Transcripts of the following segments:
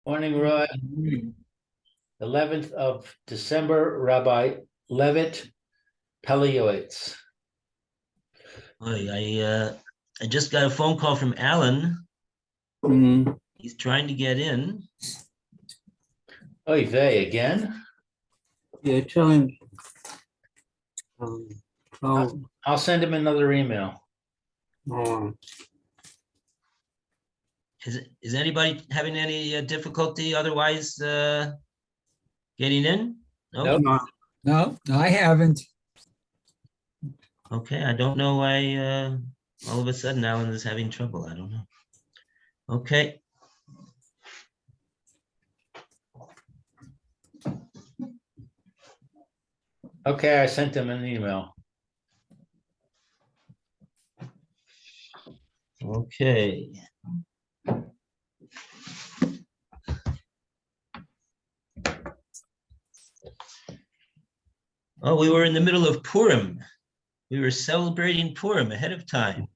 Morning, Roy. 11th of December, Rabbi Levitt, Pele, Yoetz. I just got a phone call from Alan. He's trying to get in. Oy vey, again? Yeah, tell him. I'll send him another email. Is anybody having any difficulty otherwise getting in? Nope. No, I haven't. Okay, I don't know why all of a sudden Alan is having trouble. I don't know. Okay. Okay, I sent him an email. Okay. Oh, we were in the middle of Purim. We were celebrating Purim ahead of time.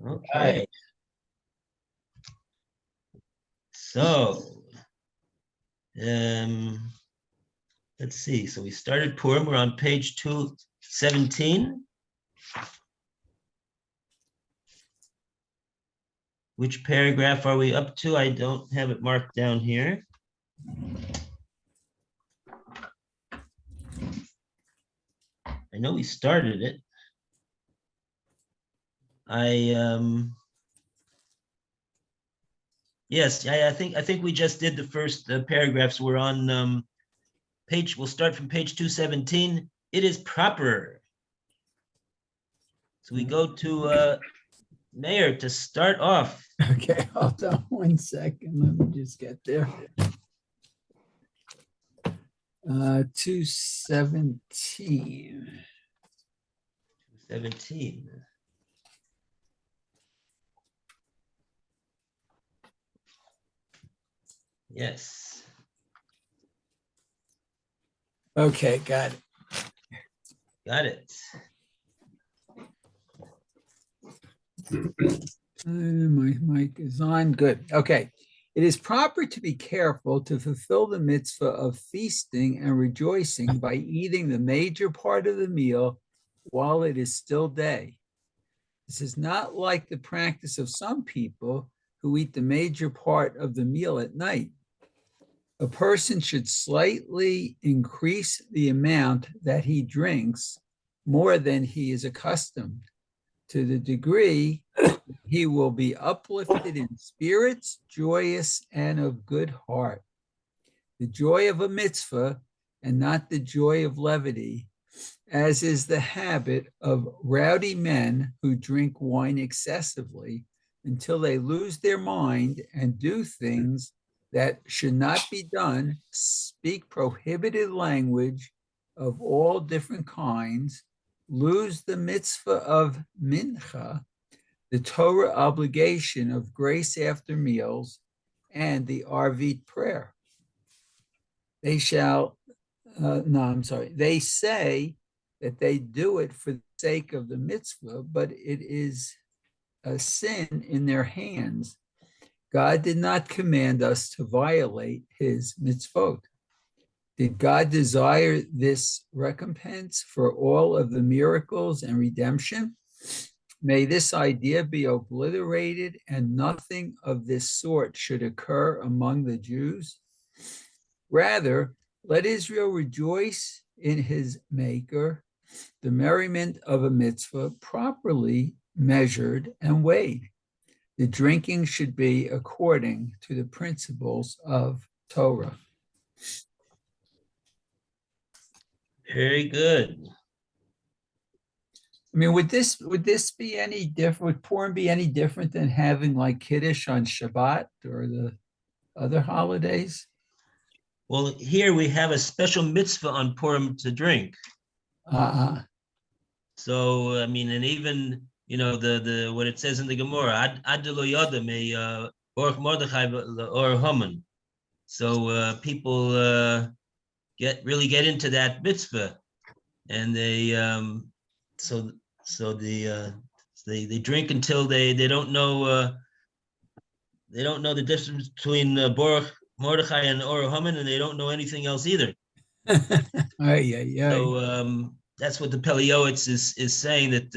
Okay. Right. So, let's see. So we started Purim. We're on page 217. Which paragraph are we up to? I don't have it marked down here. I know we started it. Yes, I think we just did the first paragraphs. We're on page. We'll start from page 217. It is proper. So we go to Mayor to start off. Okay, hold on 1 second. Let me just get there. 217. 17. Yes. Okay, got it. Got it. My mic is on. Good. Okay. It is proper to be careful to fulfill the mitzvah of feasting and rejoicing by eating the major part of the meal while it is still day. This is not like the practice of some people who eat the major part of the meal at night. A person should slightly increase the amount that he drinks more than he is accustomed, to the degree he will be uplifted in spirits, joyous, and of good heart. The joy of a mitzvah and not the joy of levity, as is the habit of rowdy men who drink wine excessively until they lose their mind and do things that should not be done, speak prohibited language of all different kinds, lose the mitzvah of mincha, the Torah obligation of grace after meals, and the Arvit prayer. They say that they do it for the sake of the mitzvah, but it is a sin in their hands. God did not command us to violate his mitzvot. Did God desire this recompense for all of the miracles and redemption? May this idea be obliterated and nothing of this sort should occur among the Jews. Rather, let Israel rejoice in his maker, the merriment of a mitzvah properly measured and weighed. The drinking should be according to the principles of Torah. Very good. I mean, would this be any different? Would Purim be any different than having like Kiddush on Shabbat or the other holidays? Well, here we have a special mitzvah on Purim to drink. So, I mean, and even, you know, the what it says in the Gemara, Ad lo yoda me Baruch Mordechai or Haman. So people really get into that mitzvah, and they they drink until they don't know they don't know the difference between Baruch Mordechai and Or Haman, and they don't know anything else either. So that's what the Pele Yoetz is saying, that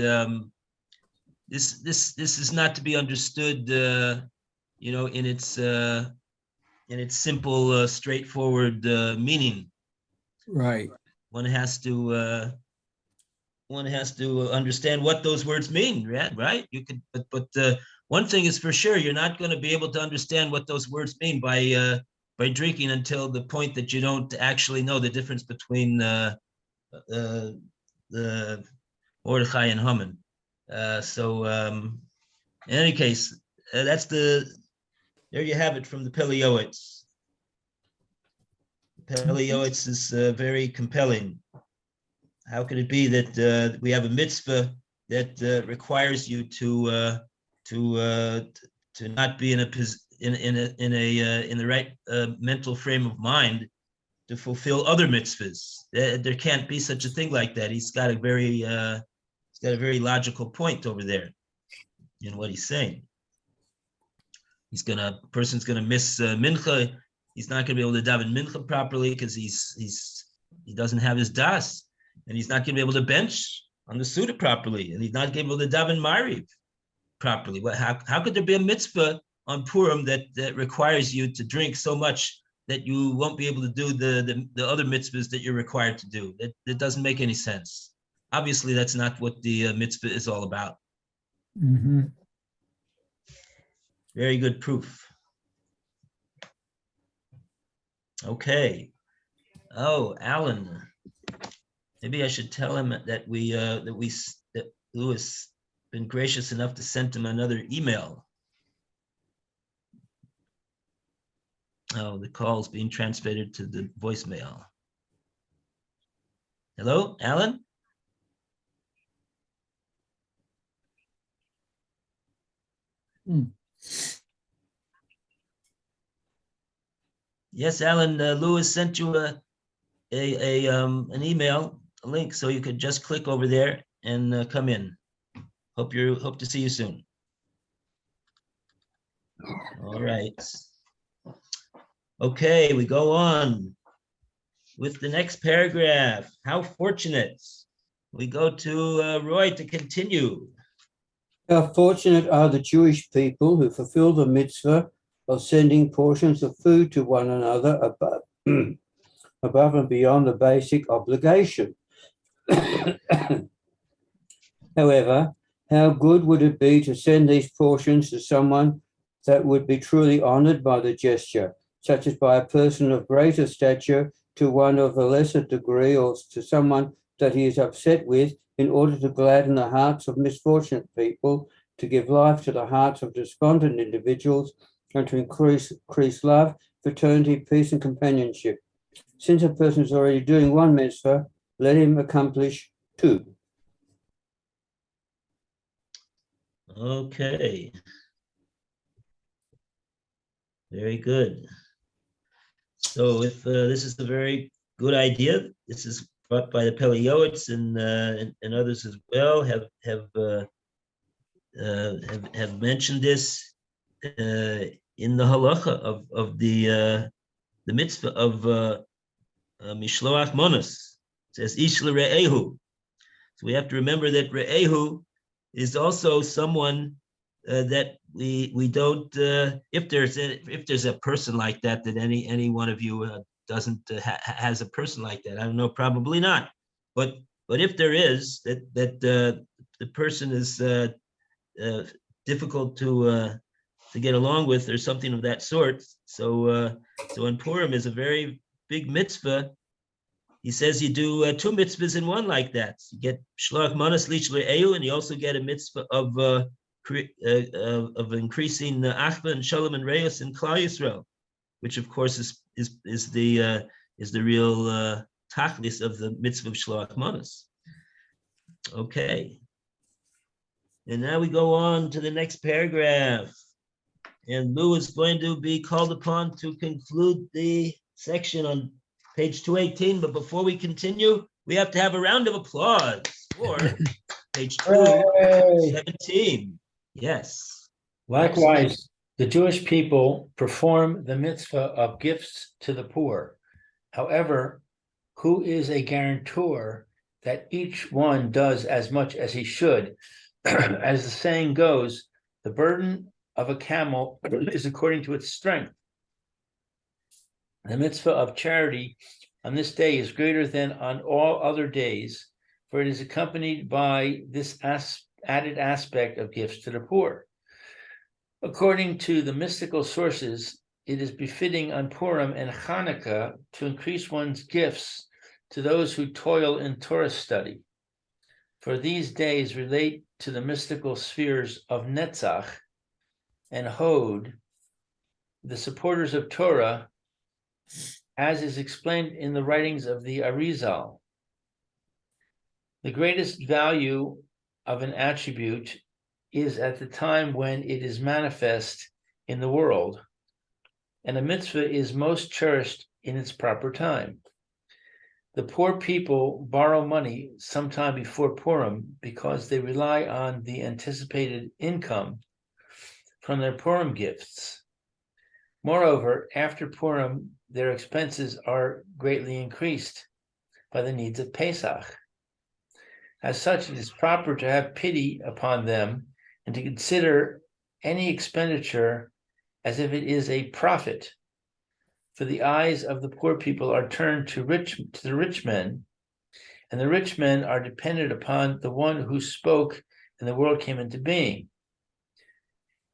this is not to be understood, in its simple, straightforward meaning. Right. One has to understand what those words mean, right? You could, but one thing is for sure, you're not going to be able to understand what those words mean by drinking until the point that you don't actually know the difference between the Mordechai and Haman. In any case, there you have it from the Pele Yoetz. Pele Yoetz is very compelling. How could it be that we have a mitzvah that requires you to not be in the right mental frame of mind to fulfill other mitzvahs? There can't be such a thing like that. He's got a very logical point over there in what he's saying. Person's gonna miss mincha. He's not gonna be able to daven mincha properly because he doesn't have his das, and he's not gonna be able to bench on the Suda properly, and he's not gonna be able to daven Mariv properly. How could there be a mitzvah on Purim that requires you to drink so much that you won't be able to do the other mitzvahs that you're required to do? That doesn't make any sense. Obviously, that's not what the mitzvah is all about. Mm-hmm. Very good proof. Okay. Oh, Alan. Maybe I should tell him that that Louis been gracious enough to send him another email. Oh, the call is being transmitted to the voicemail. Hello, Alan? Yes, Alan, Louis sent you an email, a link, so you could just click over there and come in. Hope to see you soon. All right. Okay, we go on with the next paragraph. How fortunate. We go to Roy to continue. How fortunate are the Jewish people who fulfill the mitzvah of sending portions of food to one another above and beyond the basic obligation. However, how good would it be to send these portions to someone that would be truly honored by the gesture, such as by a person of greater stature to one of a lesser degree, or to someone that he is upset with, in order to gladden the hearts of misfortunate people, to give life to the hearts of despondent individuals, and to increase love, fraternity, peace, and companionship. Since a person is already doing one mitzvah, let him accomplish two. Okay. Very good. So if this is a very good idea, this is brought by the Pele Yoetz and others as well have mentioned this in the halacha of the mitzvah of mishloach monos. It says ish l're'ehu. So we have to remember that re'ehu is also someone that we don't. If there's a person like that any one of you doesn't has a person like that, I don't know, probably not. But if there is, that the person is difficult to get along with, or something of that sort. So in Purim is a very big mitzvah. He says you do two mitzvahs in one like that. You get shloach manas lich le'eu, and you also get a mitzvah of increasing achva and shalom and reus in Klal Yisrael, which of course is the real tachlis of the mitzvah of shloach manas. Okay. And now we go on to the next paragraph. And Lou is going to be called upon to conclude the section on page 218. But before we continue, we have to have a round of applause for page 217. Yes. Likewise. The Jewish people perform the mitzvah of gifts to the poor. However, who is a guarantor that each one does as much as he should? As the saying goes, the burden of a camel is according to its strength. The mitzvah of charity on this day is greater than on all other days, for it is accompanied by this added aspect of gifts to the poor. According to the mystical sources, it is befitting on Purim and Hanukkah to increase one's gifts to those who toil in Torah study. For these days relate to the mystical spheres of Netzach and Hod, the supporters of Torah, as is explained in the writings of the Arizal. The greatest value of an attribute is at the time when it is manifest in the world, and a mitzvah is most cherished in its proper time. The poor people borrow money sometime before Purim because they rely on the anticipated income from their Purim gifts. Moreover, after Purim, their expenses are greatly increased by the needs of Pesach. As such, it is proper to have pity upon them and to consider any expenditure as if it is a profit. For the eyes of the poor people are turned to the rich men, and the rich men are dependent upon the one who spoke and the world came into being.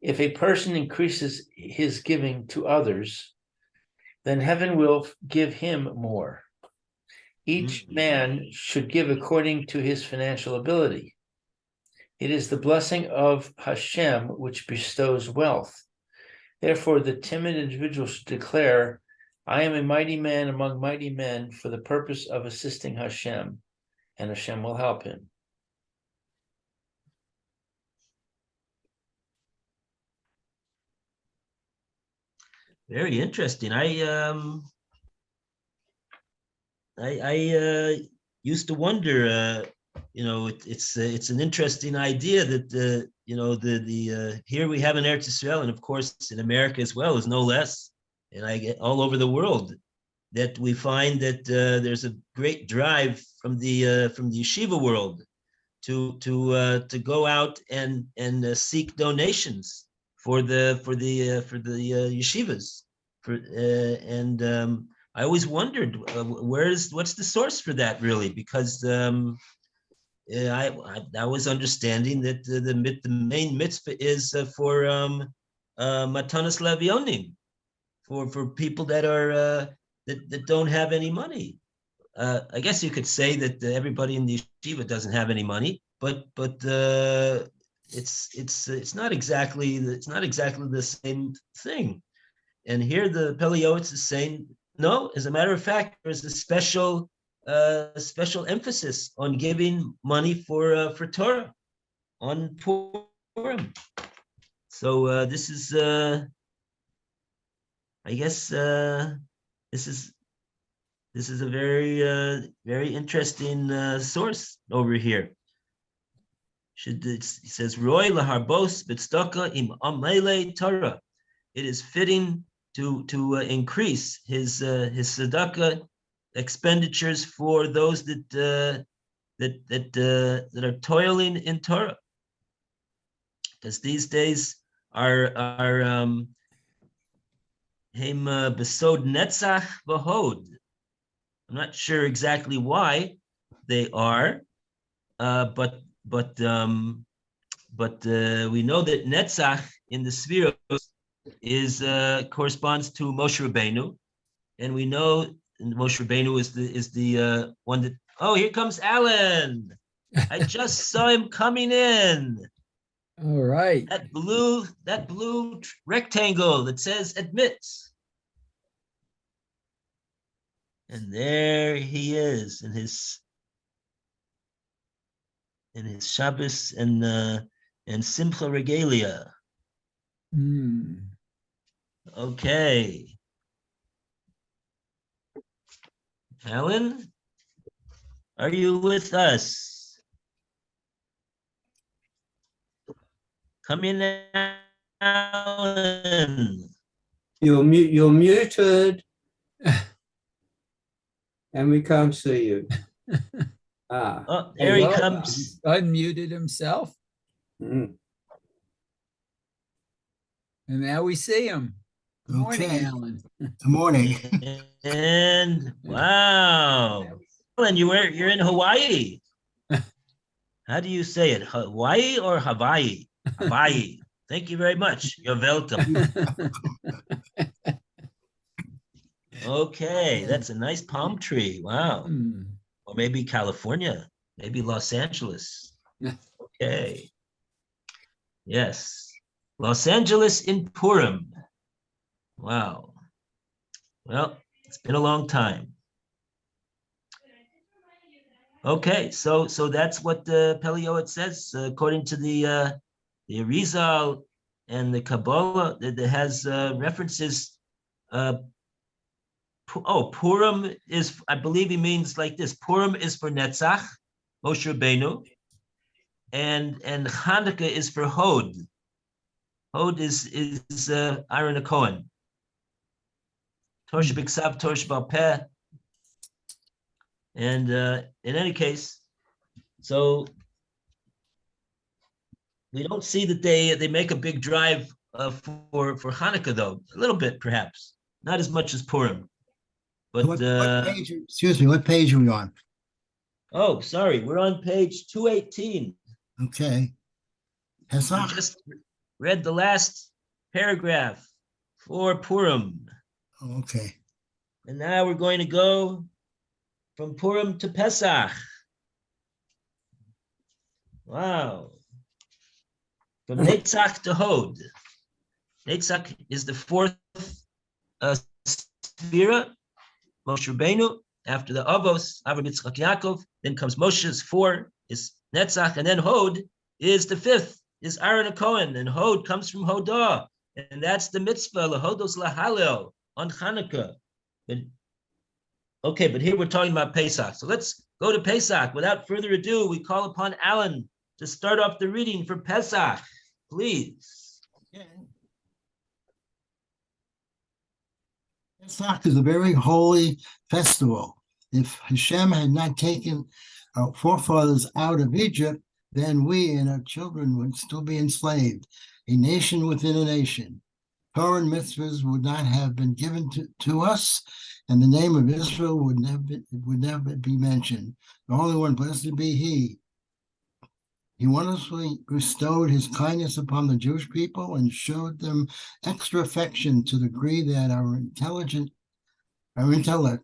If a person increases his giving to others, then heaven will give him more. Each man should give according to his financial ability. It is the blessing of Hashem which bestows wealth. Therefore, the timid individual should declare, I am a mighty man among mighty men for the purpose of assisting Hashem, and Hashem will help him. Very interesting. I used to wonder, it's an interesting idea that here we have in Eretz Yisrael, and of course in America as well, is no less, and I get all over the world, that we find that there's a great drive from the yeshiva world to go out and seek donations for the yeshivas, I always wondered what's the source for that really, because I was understanding that the main mitzvah is for matanas levionim, for people that are that don't have any money. I guess you could say that everybody in the yeshiva doesn't have any money, but it's not exactly the same thing. And here the Pele Yoetz is saying, no, as a matter of fact, there's a special emphasis on giving money for Torah on Purim. So this is, I guess, this is a very interesting source over here. It says, "Roy laharbos b'tzedakah im amele Torah." It is fitting to increase his tzedakah expenditures for those that are toiling in Torah, because these days are him besod netzach v'hod. I'm not sure exactly why they are, but we know that netzach in the sphere is corresponds to Moshe Rabbeinu, and we know Moshe Rabbeinu is the one that. Oh, here comes Alan! I just saw him coming in. All right. That blue rectangle that says admits, and there he is in his Shabbos and Simcha Regalia. Okay. Alan, are you with us? Come in Alan. You're muted, and we can't see you. Ah, Oh, there he comes. He's unmuted himself, mm. and now we see him. Good morning, Okay. Alan. Good morning. And wow, Alan, you're in Hawaii. How do you say it? Hawaii or Hawaii? Hawaii. Thank you very much. You're welcome. Okay, that's a nice palm tree. Wow. Hmm. Or maybe California, maybe Los Angeles. Okay. Yes. Los Angeles in Purim. Wow. Well, it's been a long time. Okay, so that's what the Pele Yoetz says, according to the Arizal and the Kabbalah, that has references. Purim is, I believe he means like this. Purim is for Netzach, Moshe Rabbeinu, and Hanukkah is for Hod. Hod is Aaron Cohen. Torsh B'Ksav, Torsh B'Peh. And in any case, so we don't see that they make a big drive for Hanukkah, though. A little bit, perhaps. Not as much as Purim. But What page, excuse me, what page are we on? Oh, sorry, we're on page 218. Okay. We Pesach? just read the last paragraph for Purim. Oh, okay. And now we're going to go from Purim to Pesach. Wow. From Netzach to Hod. Netzach is the fourth Sphira, Moshe Rabbeinu. After the Avos, Avram Yitzchak Yaakov, then comes Moshe's 4 is Netzach, and then Hod is the 5th, is Aaron Cohen, and Hod comes from Hodah, and that's the mitzvah, Lahodos Lahalel, on Hanukkah. But here we're talking about Pesach. So let's go to Pesach. Without further ado, we call upon Alan to start off the reading for Pesach, please. Okay. Pesach is a very holy festival. If Hashem had not taken our forefathers out of Egypt, then we and our children would still be enslaved, a nation within a nation. Torah and mitzvahs would not have been given to us, and the name of Israel would never be mentioned. The Holy One, blessed be He. He wonderfully bestowed his kindness upon the Jewish people and showed them extra affection to the degree that our intellect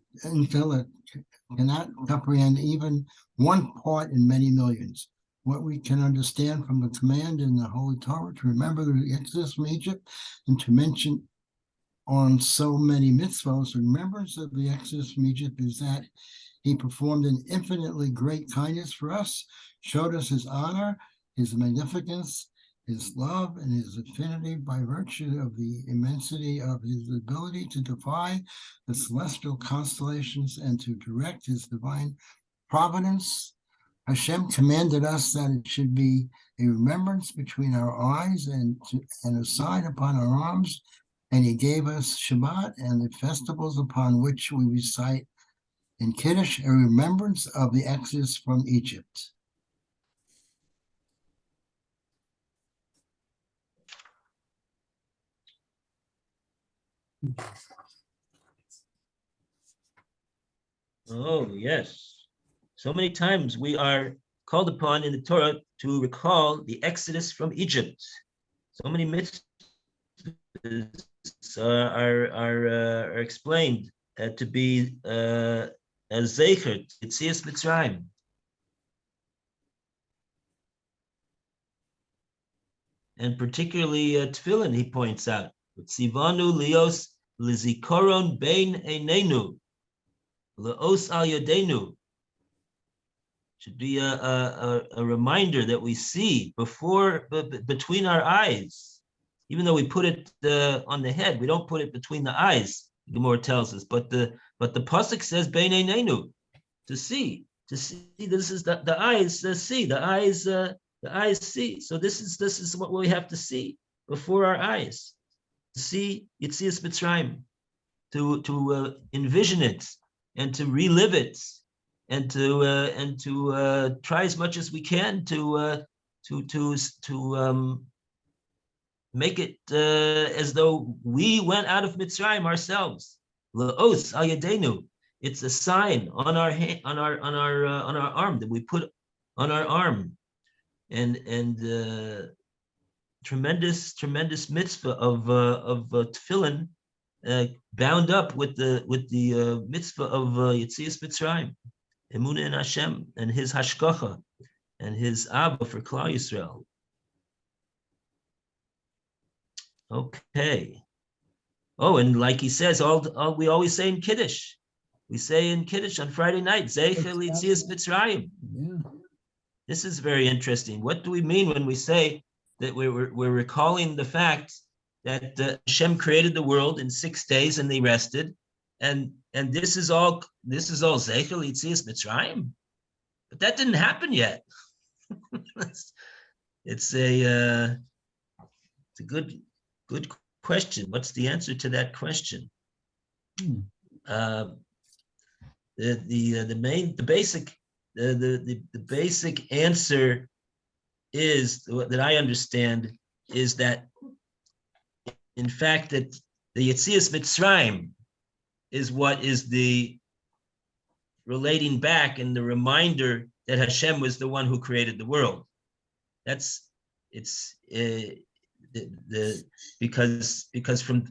cannot comprehend even one part in many millions. What we can understand from the command in the Holy Torah to remember the Exodus from Egypt and to mention on so many mitzvahs, the remembrance of the Exodus from Egypt is that he performed an infinitely great kindness for us, showed us his honor, his magnificence, his love, and his affinity by virtue of the immensity of his ability to defy the celestial constellations and to direct his divine providence. Hashem commanded us that it should be a remembrance between our eyes and a sign upon our arms, and he gave us Shabbat and the festivals upon which we recite in Kiddush a remembrance of the Exodus from Egypt. Oh, yes. So many times we are called upon in the Torah to recall the Exodus from Egypt. So many mitzvahs are explained to be a zecher, Yetzias Mitzrayim. And particularly Tefillin, he points out, Tzivanu lios lizikoron bein einenu, leos al yadenu. Should be a reminder that we see between our eyes. Even though we put it on the head, we don't put it between the eyes. The Gemara tells us, but the pasuk says bein einenu, to see. This is the eyes see. The eyes see. So this is what we have to see. before our eyes. See Yetzias Mitzrayim, to envision it and to relive it, and to try as much as we can to make it as though we went out of Mitzrayim ourselves. La'os al yadenu. It's a sign on our hand, on our arm, that we put on our arm, and tremendous mitzvah of tefillin, bound up with the mitzvah of Yetzias Mitzrayim, Emunah in Hashem and His hashgacha and His Abba for Klal Yisrael. Okay. Oh, and like he says, all we always say in Kiddush. We say in Kiddush on Friday night, Zeichel Yetzias Mitzrayim. Yeah. This is very interesting. What do we mean when we say that we're recalling the fact that Hashem created the world in 6 days and they rested, and this is all Zeichel Yetzias Mitzrayim? But that didn't happen yet. It's a good question. What's the answer to that question? The basic answer is, that I understand, is that in fact that the Yetzias Mitzrayim is what is the relating back and the reminder that Hashem was the one who created the world. Because from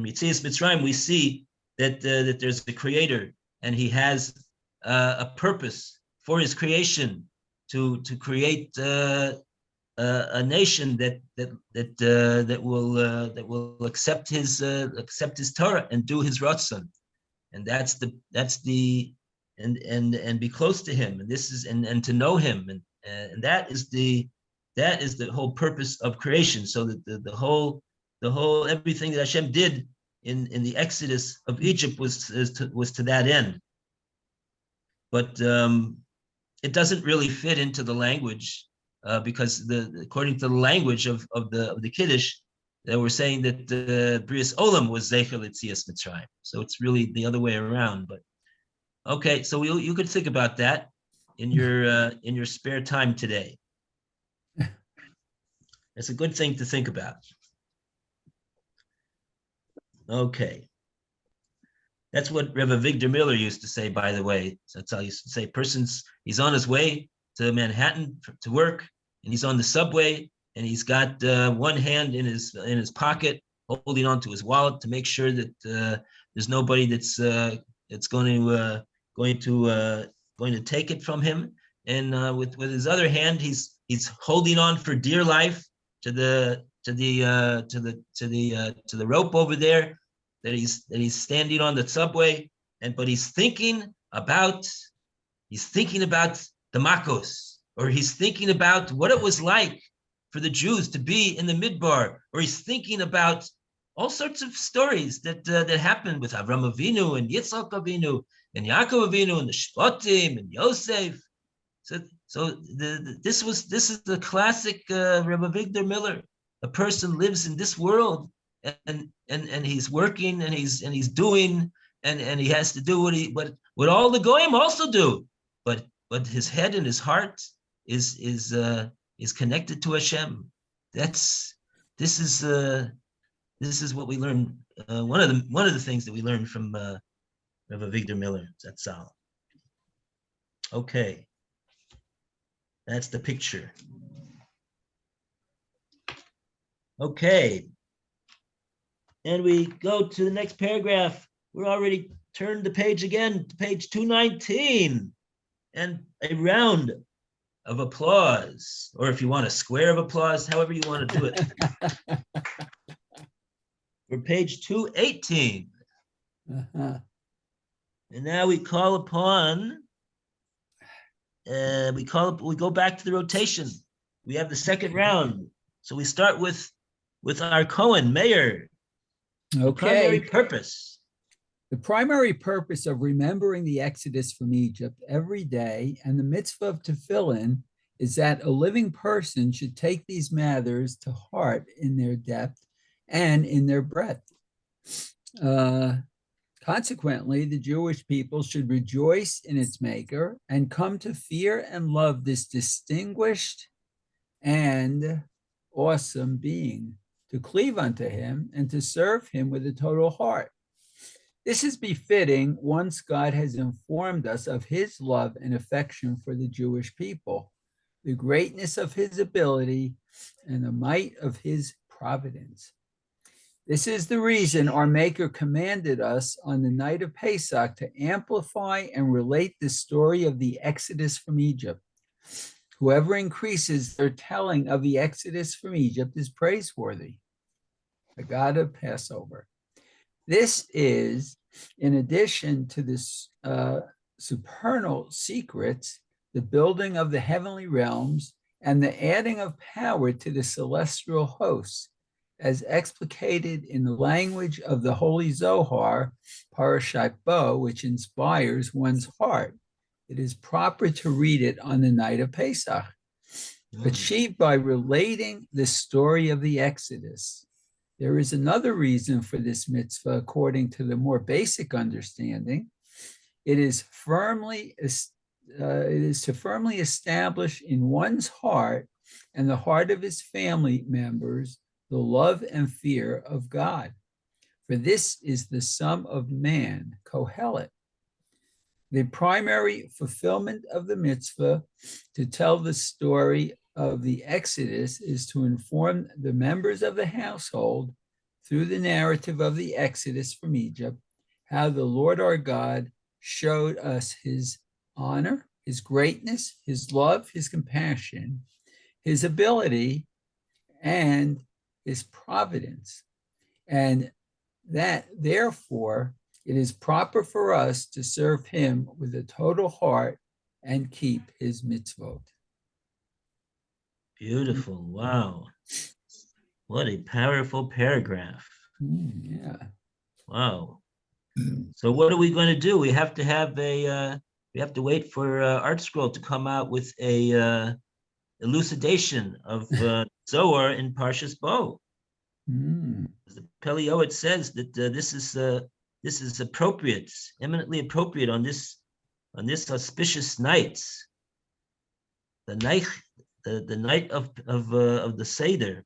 Yetzias Mitzrayim we see that there's a creator, and he has a purpose for his creation to create a nation that will accept his Torah and do his ratzon, and and be close to him, and this is and to know him, and that is the whole purpose of creation. So that the whole everything that Hashem did in the Exodus of Egypt was to that end. But it doesn't really fit into the language, because according to the language of the Kiddush, they were saying that the Brias Olam was Zeichel Yetzias Mitzrayim. So it's really the other way around. But okay, so you could think about that in your spare time today. It's a good thing to think about. Okay. That's what Rebbe Victor Miller used to say, by the way. So that's how he used to say, he's on his way to Manhattan to work, and he's on the subway, and he's got one hand in his pocket, holding onto his wallet to make sure that there's nobody that's going to take it from him. And with his other hand, he's holding on for dear life to the rope over there that he's standing on the subway, but he's thinking about the Makos, or he's thinking about what it was like for the Jews to be in the Midbar, or he's thinking about all sorts of stories that happened with Avram Avinu and Yitzchak Avinu and Yaakov Avinu and the Shvatim and Yosef. So this is the classic Rebbe Victor Miller. A person lives in this world, and he's working, and he's doing, and he has to do what all the goyim also do, but his head and his heart is connected to Hashem. This is what we learn. One of the things that we learned from Rebbe Victor Miller. That's all. Okay, that's the picture. Okay, and we go to the next paragraph. We're already turned the page again to page 219, and a round of applause, or if you want a square of applause, however you want to do it. For page 218. Uh-huh. And now we call upon, we go back to the rotation. We have the second round. So we start with our Cohen, Mayor. The primary purpose. The primary purpose of remembering the Exodus from Egypt every day and the mitzvah of tefillin is that a living person should take these matters to heart in their depth and in their breadth. Consequently, the Jewish people should rejoice in its maker and come to fear and love this distinguished and awesome being, to cleave unto him and to serve him with a total heart. This is befitting once God has informed us of his love and affection for the Jewish people, the greatness of his ability, and the might of his providence. This is the reason our Maker commanded us on the night of Pesach to amplify and relate the story of the Exodus from Egypt. Whoever increases their telling of the Exodus from Egypt is praiseworthy, the God of Passover. This is, in addition to this supernal secrets, the building of the heavenly realms and the adding of power to the celestial hosts, as explicated in the language of the Holy Zohar, Parashat Bo, which inspires one's heart. It is proper to read it on the night of Pesach, achieved by relating the story of the Exodus. There is another reason for this mitzvah, according to the more basic understanding. It is to firmly establish in one's heart and the heart of his family members the love and fear of God. For this is the sum of man, Kohelet. The primary fulfillment of the mitzvah to tell the story of the Exodus is to inform the members of the household through the narrative of the Exodus from Egypt, how the Lord our God showed us his honor, his greatness, his love, his compassion, his ability, and his providence. And that therefore it is proper for us to serve him with a total heart and keep his mitzvot. Beautiful. Wow. What a powerful paragraph. Yeah. Wow. So what are we going to do? We have to wait for Art Scroll to come out with a elucidation of Zohar in Parshas Bo. The Pele Yoetz says that this is appropriate, eminently appropriate on this auspicious night, the night of the Seder,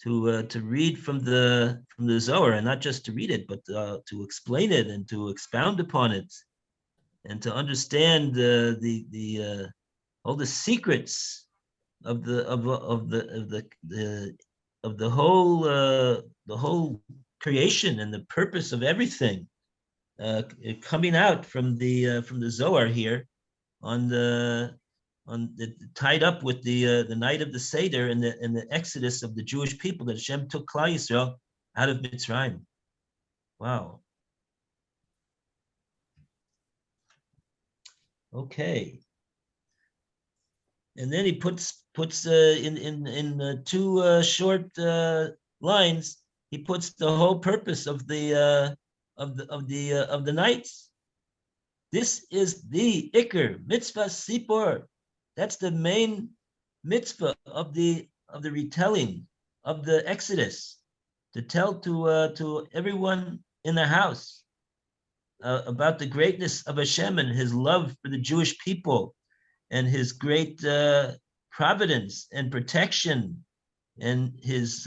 to read from the Zohar, and not just to read it, but to explain it and to expound upon it, and to understand all the secrets of the whole creation and the purpose of everything, coming out from the Zohar here, tied up with the night of the Seder and the Exodus of the Jewish people, that Hashem took Klal Yisrael out of Mitzrayim. Wow. Okay. And then he puts in two short lines. He puts the whole purpose of the nights. This is the Iker mitzvah sipur. That's the main mitzvah of the retelling of the Exodus, to tell to everyone in the house about the greatness of Hashem and his love for the Jewish people, and his great providence and protection, and his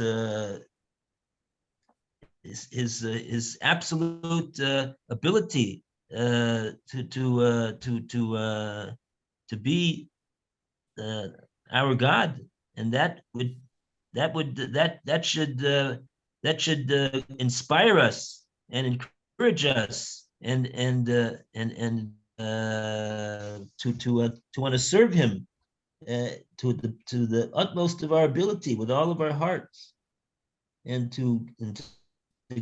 absolute ability to be our God, and that should inspire us and encourage us and to want to serve him to the utmost of our ability with all of our hearts, and to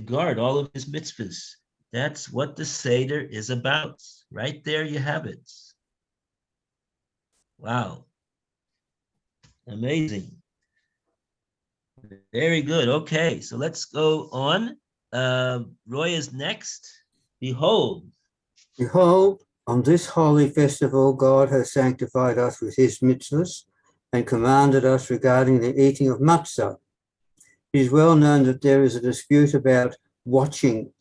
guard all of his mitzvahs. That's what the Seder is about. Right there you have it. Wow. Amazing. Very good. Okay, so let's go on. Roy is next. Behold, Behold, on this holy festival, God has sanctified us with his mitzvahs, and commanded us regarding the eating of matzah. It is well known that there is a dispute about the watching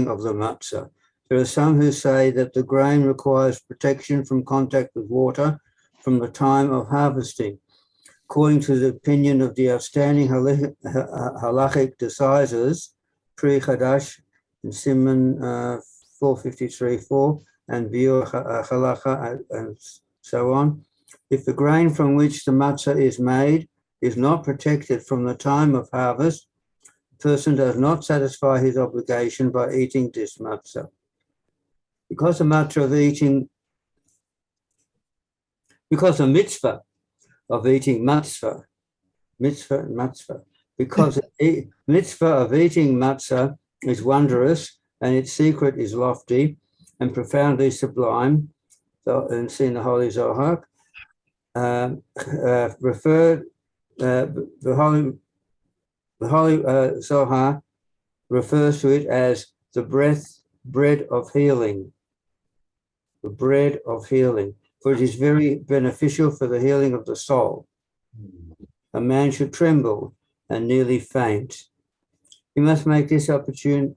of the matzah. There are some who say that the grain requires protection from contact with water from the time of harvesting. According to the opinion of the outstanding halachic decisors, Pri Chadash and Simon 453.4 and Biur Halacha and so on, if the grain from which the matzah is made is not protected from the time of harvest, the person does not satisfy his obligation by eating this matzah. Because the mitzvah of eating matzah, because the mitzvah of eating matzah is wondrous and its secret is lofty and profoundly sublime, and seen the Holy Zohar, the Holy Zohar refers to it as the bread of healing, the bread of healing, for it is very beneficial for the healing of the soul. A man should tremble and nearly faint. He must take this opinion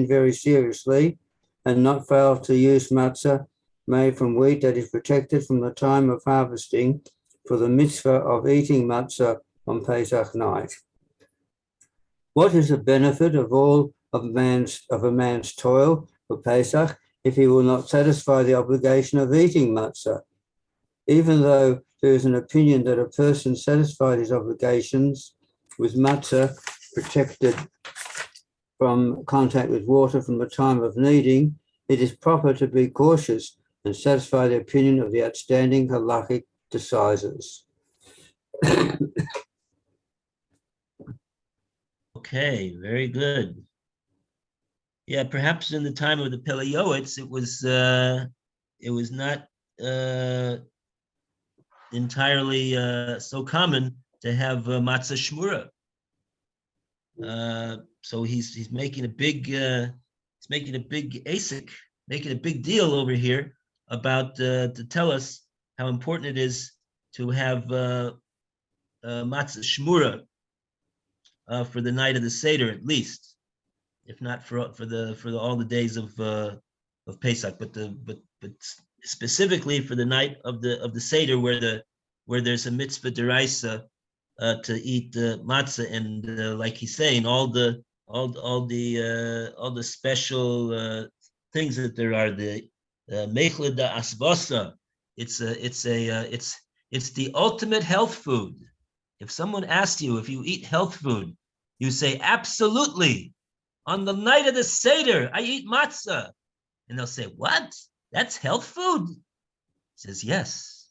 very seriously and not fail to use matzah made from wheat that is protected from the time of harvesting for the mitzvah of eating matzah on Pesach night. What is the benefit of all of a man's toil for Pesach if he will not satisfy the obligation of eating matzah? Even though there is an opinion that a person satisfied his obligations with matzah protected from contact with water from the time of kneading, it is proper to be cautious and satisfy the opinion of the outstanding halachic decisors. Okay, very good. Yeah, perhaps in the time of the Pele Yoetz, it was not entirely so common to have matzah shmura. So he's making a big ASIC, making a big deal over here about to tell us how important it is to have matzah shmura for the night of the Seder, at least, if not for all the days of Pesach, but specifically for the night of the Seder, where there's a mitzvah deraisa to eat matzah, and like he's saying, all the special things that there are, the mechle da asvasa. It's the ultimate health food. If someone asks you if you eat health food, you say absolutely. On the night of the Seder, I eat matzah, and they'll say, "What? That's health food?" He says, "Yes,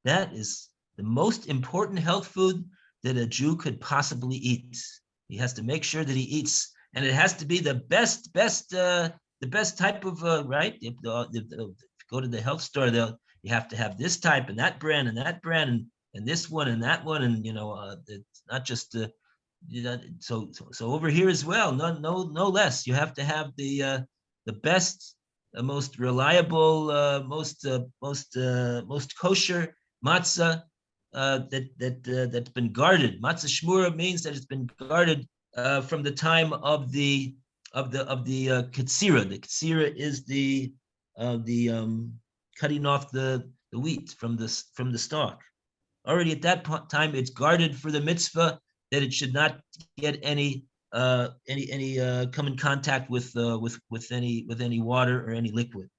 that is the most important health food that a Jew could possibly eat. He has to make sure that he eats, and it has to be the best type of right. If you go to the health store, you have to have this type and that brand and this one and that one, and it's not just so over here as well. No less. You have to have the best, most reliable, most kosher matzah that's been guarded. Matzah shmura means that it's been guarded from the time of the katsira. The katsira is the cutting off the wheat from the stalk. Already at that time, it's guarded for the mitzvah that it should not get any come in contact with any water or any liquid.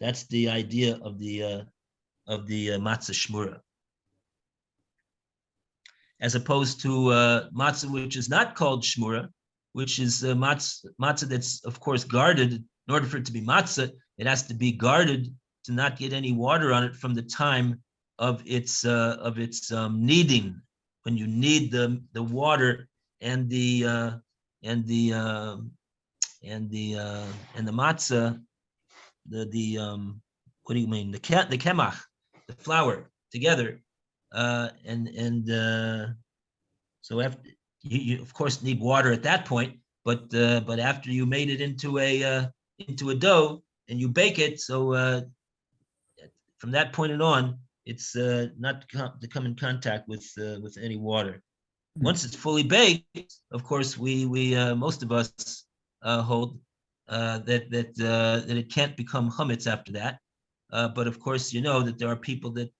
That's the idea of the matzah shmura, as opposed to matzah which is not called shmura, which is matzah that's of course guarded. In order for it to be matzah, it has to be guarded to not get any water on it from the time of its kneading. When you knead the water and the matzah, what do you mean, the kemach, the flour together, so after you of course need water at that point, but after you made it into a dough and you bake it, so from that point on, it's not to come in contact with any water. Once it's fully baked, of course, we most of us hold that it can't become chametz after that. But of course, you know that there are people that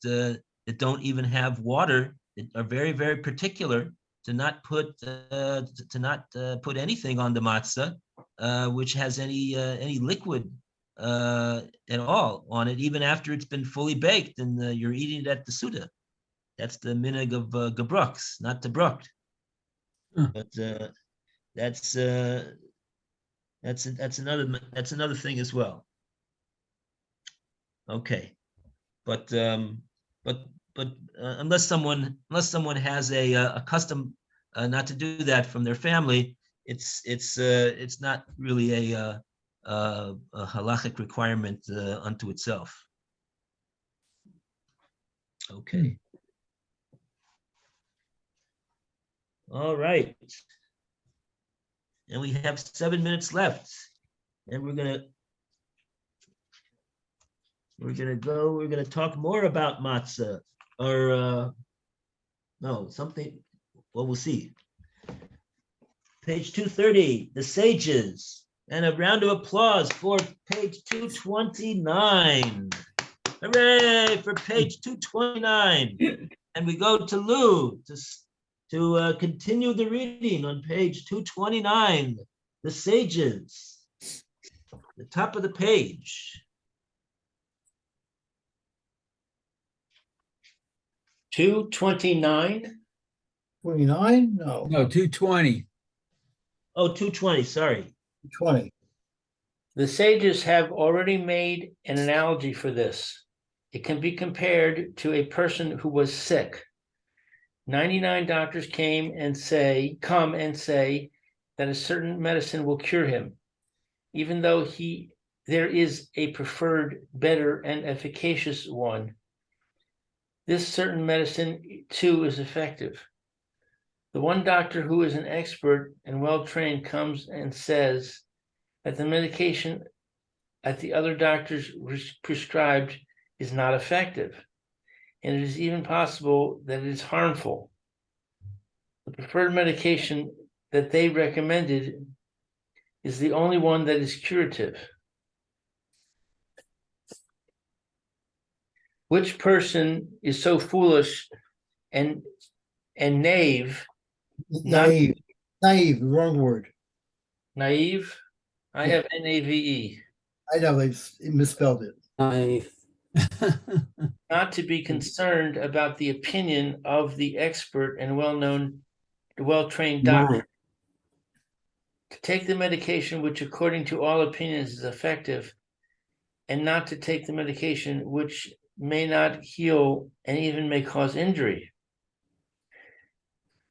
don't even have water, that are very, very particular to not put anything on the matzah which has any liquid at all on it, even after it's been fully baked and you're eating it at the Suda. That's the minhag of gebrux, not the brucht. But that's another thing as well. Okay, but unless someone has a custom not to do that from their family, it's not really a halachic requirement unto itself. Okay. All right. And we have 7 minutes left, and we're gonna talk more about matzah, or no, something. Well, we'll see. Page 230, the sages, and a round of applause for page 229. Hooray for page 229. And we go to Lou to continue the reading on page 229, the sages, the top of the page. 229. 29? No, No, 220. Oh, 220, sorry. 20. The sages have already made an analogy for this. It can be compared to a person who was sick. 99 doctors come and say that a certain medicine will cure him, even though there is a preferred, better, and efficacious one. This certain medicine, too, is effective. The one doctor who is an expert and well-trained comes and says that the medication that the other doctors prescribed is not effective, and it is even possible that it is harmful. The preferred medication that they recommended is the only one that is curative. Which person is so foolish and naive? Naive, wrong word. Naive? I have NAVE. I know they misspelled it. Naive. Not to be concerned about the opinion of the expert and well-trained doctor. Right. To take the medication which, according to all opinions, is effective, and not to take the medication which may not heal and even may cause injury.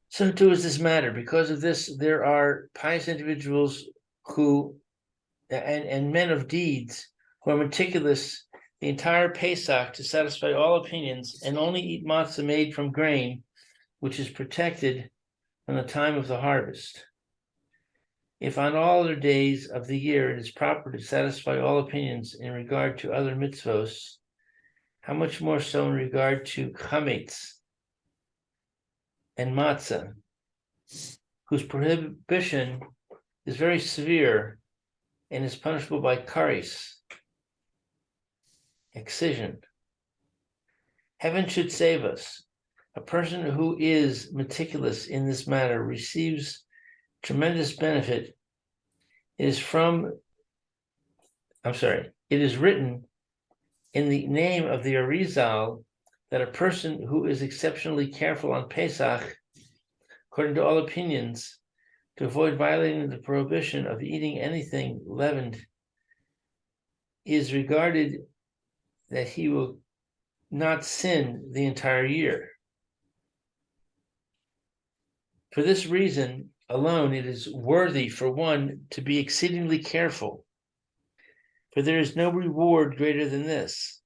So too is this matter. Because of this, there are pious individuals who, and men of deeds, who are meticulous the entire Pesach to satisfy all opinions and only eat matzah made from grain, which is protected from the time of the harvest. If on all other days of the year it is proper to satisfy all opinions in regard to other mitzvos, how much more so in regard to chametz and matzah, whose prohibition is very severe and is punishable by karis, excision. Heaven should save us. A person who is meticulous in this matter receives tremendous benefit. It is written in the name of the Arizal that a person who is exceptionally careful on Pesach, according to all opinions, to avoid violating the prohibition of eating anything leavened, is regarded that he will not sin the entire year. For this reason alone, it is worthy for one to be exceedingly careful, for there is no reward greater than this.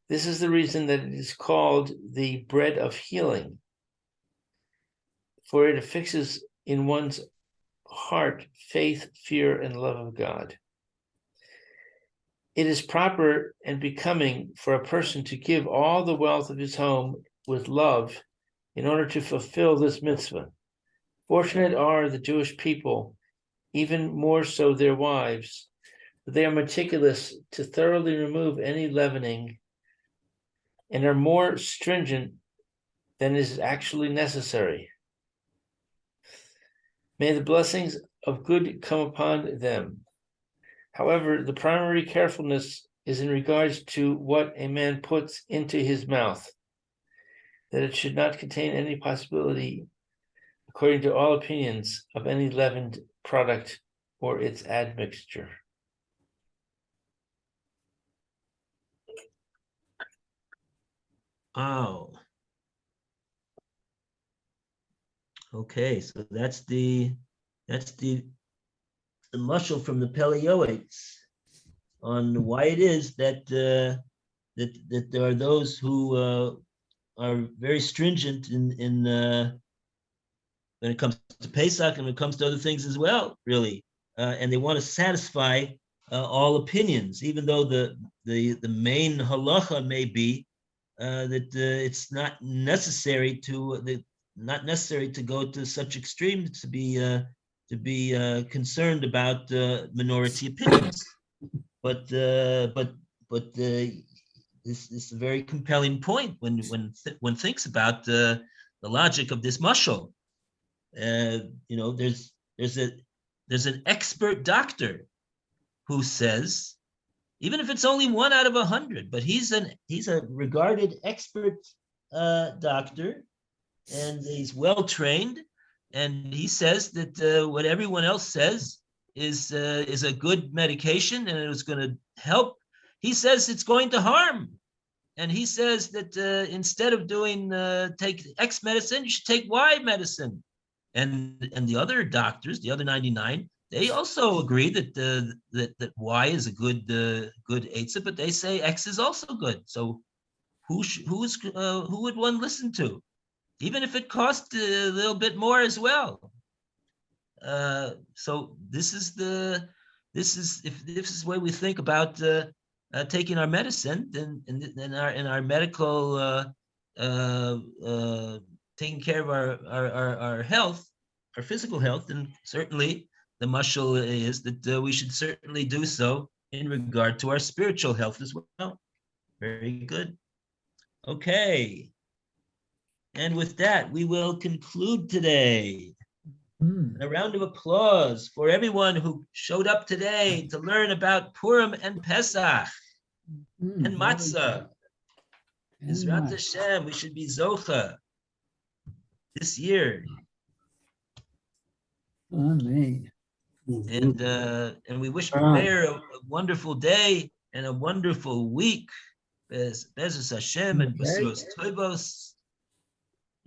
This is the reason that it is called the bread of healing, for it affixes in one's heart faith, fear, and love of God. it is proper and becoming for a person to give all the wealth of his home with love in order to fulfill this mitzvah. Fortunate are the Jewish people, even more so their wives, that they are meticulous to thoroughly remove any leavening and are more stringent than is actually necessary. May the blessings of good come upon them. However, the primary carefulness is in regards to what a man puts into his mouth, that it should not contain any possibility, according to all opinions, of any leavened product or its admixture. Oh. Okay, so that's the mashal from the Pele Yoetz on why it is that that there are those who are very stringent in when it comes to Pesach and when it comes to other things as well, really, and they want to satisfy all opinions, even though the main halacha may be that it's not necessary to go to such extremes to be concerned about minority opinions, but this is a very compelling point when one thinks about the logic of this mashal. There's an expert doctor who says, even if it's only 1 out of 100, but he's a regarded expert doctor, and he's well trained, and he says that what everyone else says is a good medication and it's going to help. He says it's going to harm, and he says that instead of take X medicine, you should take Y medicine. And the other doctors, the other 99, they also agree that that Y is a good eitzah, but they say X is also good. So who would one listen to, even if it costs a little bit more as well? So this is the way we think about taking our medicine and our medical taking care of our health, our physical health, and certainly the mashal is that we should certainly do so in regard to our spiritual health as well. Very good. Okay. And with that, we will conclude today. A round of applause for everyone who showed up today to learn about Purim and Pesach and Matzah. Yizrat Hashem, we should be Zocha this year. Amen. And we wish Meir a wonderful day and a wonderful week. Be'ezus Hashem and B'suros Toivos,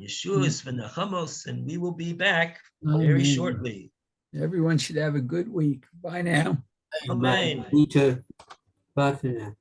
Yeshuas v'Nachamos, and we will be back very shortly. Everyone should have a good week. Bye now. Amen. You too. Bye for now.